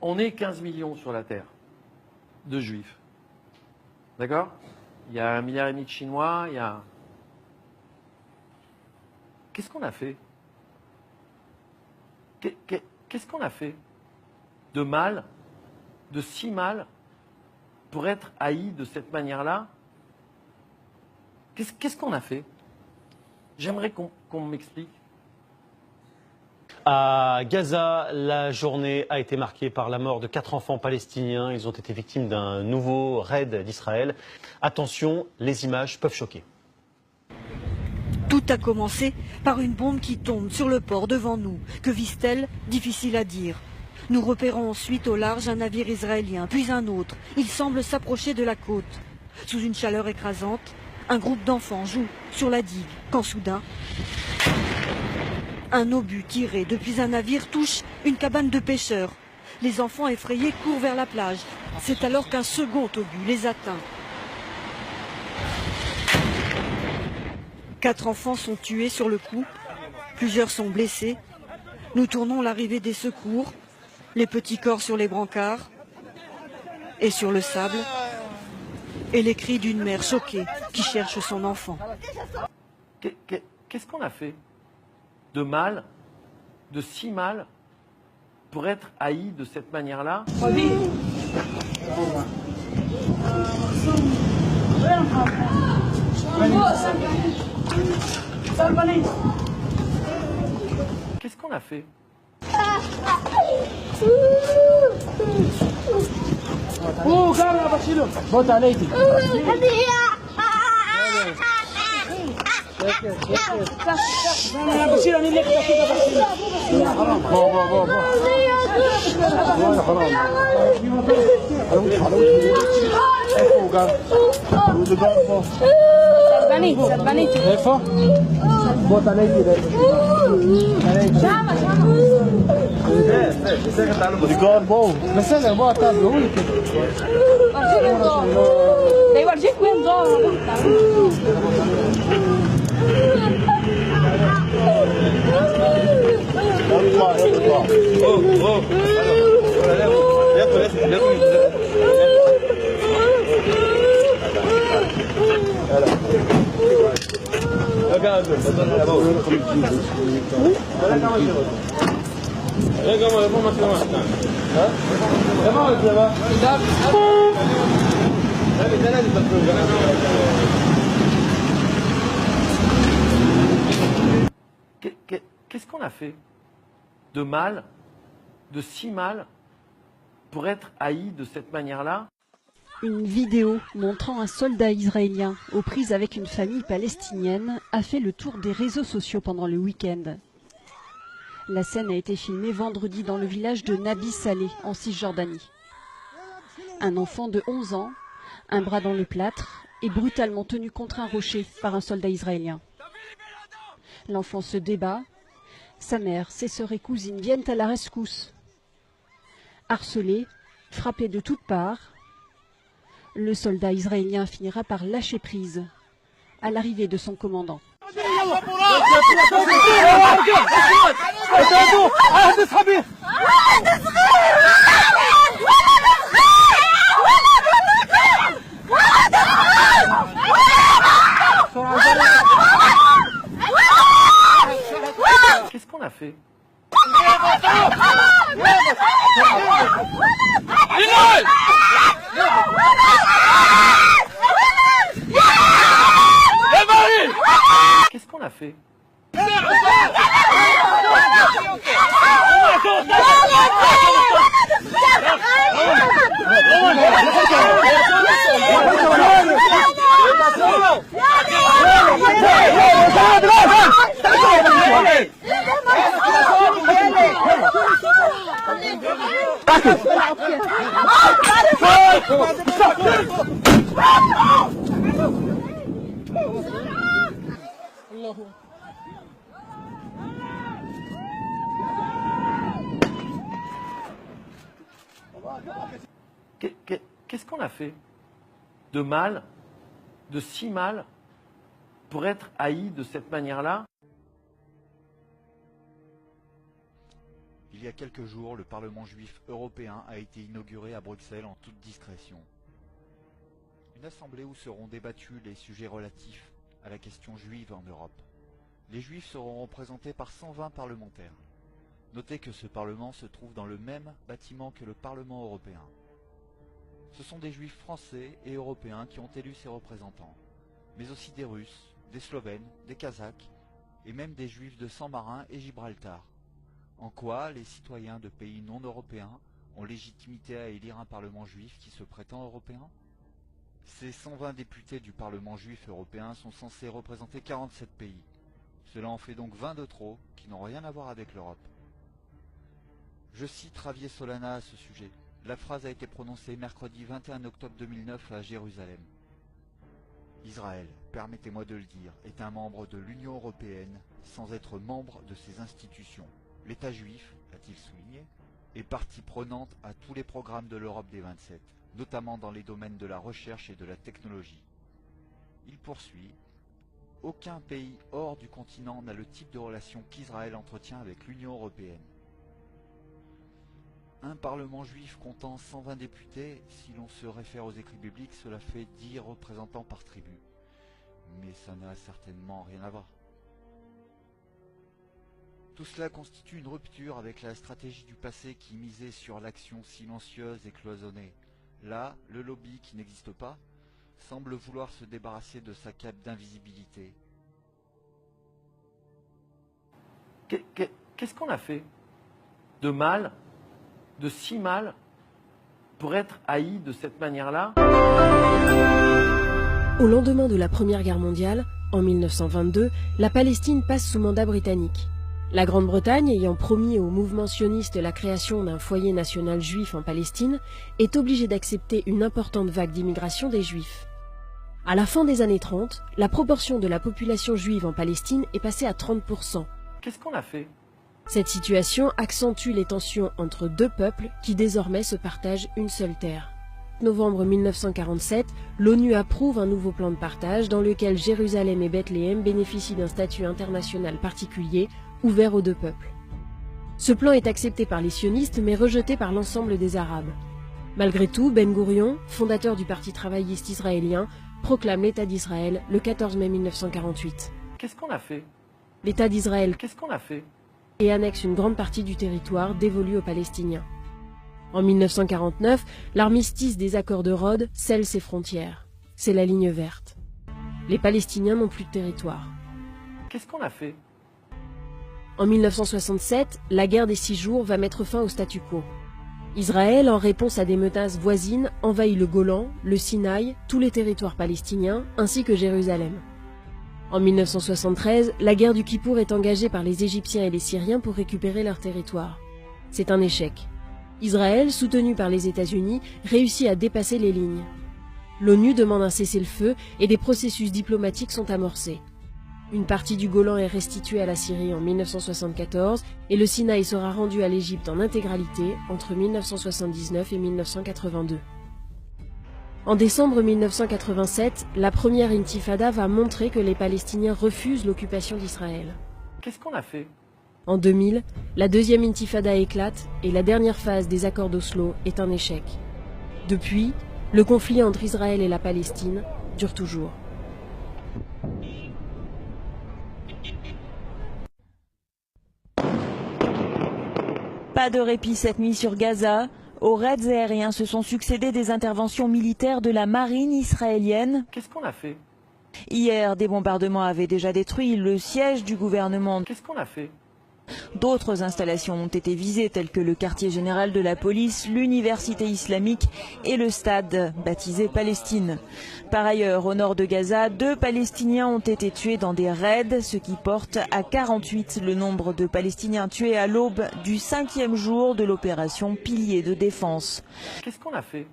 On est 15 millions sur la Terre de Juifs. D'accord? Il y a 1,5 milliard de Chinois, il y a... Qu'est-ce qu'on a fait? Qu'est-ce qu'on a fait de mal, de si mal, pour être haï de cette manière-là? Qu'est-ce qu'on a fait? J'aimerais qu'on m'explique. À Gaza, la journée a été marquée par la mort de 4 enfants palestiniens. Ils ont été victimes d'un nouveau raid d'Israël. Attention, les images peuvent choquer. Tout a commencé par une bombe qui tombe sur le port devant nous. Que vise-t-elle? Difficile à dire. Nous repérons ensuite au large un navire israélien, puis un autre. Il semble s'approcher de la côte. Sous une chaleur écrasante, un groupe d'enfants joue sur la digue, quand soudain, un obus tiré depuis un navire touche une cabane de pêcheurs. Les enfants effrayés courent vers la plage. C'est alors qu'un second obus les atteint. 4 enfants sont tués sur le coup, plusieurs sont blessés. Nous tournons l'arrivée des secours, les petits corps sur les brancards et sur le sable, et les cris d'une mère choquée qui cherche son enfant. Qu'est-ce qu'on a fait de mal, de si mal, pour être haï de cette manière-là? Qu'est-ce qu'on a fait? Qu'est-ce qu'on a fait de mal, de si mal, pour être haï de cette manière-là? Une vidéo montrant un soldat israélien aux prises avec une famille palestinienne a fait le tour des réseaux sociaux pendant le week-end. La scène a été filmée vendredi dans le village de Nabi Saleh, en Cisjordanie. Un enfant de 11 ans, un bras dans le plâtre, est brutalement tenu contre un rocher par un soldat israélien. L'enfant se débat. Sa mère, ses sœurs et cousines viennent à la rescousse. Harcelé, frappé de toutes parts, le soldat israélien finira par lâcher prise à l'arrivée de son commandant. Qu'est-ce qu'on a fait? Qu'est-ce qu'on a fait? Qu'est-ce qu'on a fait de mal, de si mal, pour être haï de cette manière-là? Il y a quelques jours, le Parlement juif européen a été inauguré à Bruxelles en toute discrétion. Une assemblée où seront débattus les sujets relatifs à la question juive en Europe. Les juifs seront représentés par 120 parlementaires. Notez que ce Parlement se trouve dans le même bâtiment que le Parlement européen. Ce sont des juifs français et européens qui ont élu ces représentants, mais aussi des Russes, des Slovènes, des Kazakhs et même des juifs de San Marin et Gibraltar. En quoi les citoyens de pays non européens ont légitimité à élire un Parlement juif qui se prétend européen? Ces 120 députés du Parlement juif européen sont censés représenter 47 pays. Cela en fait donc 20 de trop qui n'ont rien à voir avec l'Europe. Je cite Javier Solana à ce sujet. La phrase a été prononcée mercredi 21 octobre 2009 à Jérusalem. Israël, permettez-moi de le dire, est un membre de l'Union européenne sans être membre de ses institutions. L'État juif, a-t-il souligné, est partie prenante à tous les programmes de l'Europe des 27, notamment dans les domaines de la recherche et de la technologie. Il poursuit. Aucun pays hors du continent n'a le type de relation qu'Israël entretient avec l'Union européenne. Un Parlement juif comptant 120 députés, si l'on se réfère aux écrits bibliques, cela fait 10 représentants par tribu. Mais ça n'a certainement rien à voir. Tout cela constitue une rupture avec la stratégie du passé qui misait sur l'action silencieuse et cloisonnée. Là, le lobby, qui n'existe pas, semble vouloir se débarrasser de sa cape d'invisibilité. Qu'est-ce qu'on a fait de mal, de si mal, pour être haï de cette manière-là? Au lendemain de la Première Guerre mondiale, en 1922, la Palestine passe sous mandat britannique. La Grande-Bretagne, ayant promis au mouvement sioniste la création d'un foyer national juif en Palestine, est obligée d'accepter une importante vague d'immigration des juifs. À la fin des années 30, la proportion de la population juive en Palestine est passée à 30%. Qu'est-ce qu'on a fait? Cette situation accentue les tensions entre deux peuples qui désormais se partagent une seule terre. En novembre 1947, l'ONU approuve un nouveau plan de partage dans lequel Jérusalem et Bethléem bénéficient d'un statut international particulier ouvert aux deux peuples. Ce plan est accepté par les sionistes mais rejeté par l'ensemble des Arabes. Malgré tout, Ben Gourion, fondateur du Parti travailliste israélien, proclame l'État d'Israël le 14 mai 1948. Qu'est-ce qu'on a fait? L'État d'Israël Qu'est-ce qu'on a fait? Et annexe une grande partie du territoire dévolu aux Palestiniens. En 1949, l'armistice des accords de Rhodes scelle ses frontières. C'est la ligne verte. Les Palestiniens n'ont plus de territoire. Qu'est-ce qu'on a fait? En 1967, la guerre des 6 jours va mettre fin au statu quo. Israël, en réponse à des menaces voisines, envahit le Golan, le Sinaï, tous les territoires palestiniens, ainsi que Jérusalem. En 1973, la guerre du Kippour est engagée par les Égyptiens et les Syriens pour récupérer leur territoire. C'est un échec. Israël, soutenu par les États-Unis, réussit à dépasser les lignes. L'ONU demande un cessez-le-feu et des processus diplomatiques sont amorcés. Une partie du Golan est restituée à la Syrie en 1974 et le Sinaï sera rendu à l'Égypte en intégralité entre 1979 et 1982. En décembre 1987, la première intifada va montrer que les Palestiniens refusent l'occupation d'Israël. Qu'est-ce qu'on a fait? En 2000, la deuxième intifada éclate et la dernière phase des accords d'Oslo est un échec. Depuis, le conflit entre Israël et la Palestine dure toujours. Pas de répit cette nuit sur Gaza. Aux raids aériens se sont succédé des interventions militaires de la marine israélienne. Qu'est-ce qu'on a fait? Hier, des bombardements avaient déjà détruit le siège du gouvernement. Qu'est-ce qu'on a fait? D'autres installations ont été visées, telles que le quartier général de la police, l'université islamique et le stade baptisé Palestine. Par ailleurs, au nord de Gaza, 2 Palestiniens ont été tués dans des raids, ce qui porte à 48 le nombre de Palestiniens tués à l'aube du 5e jour de l'opération Pilier de défense. Qu'est-ce qu'on a fait?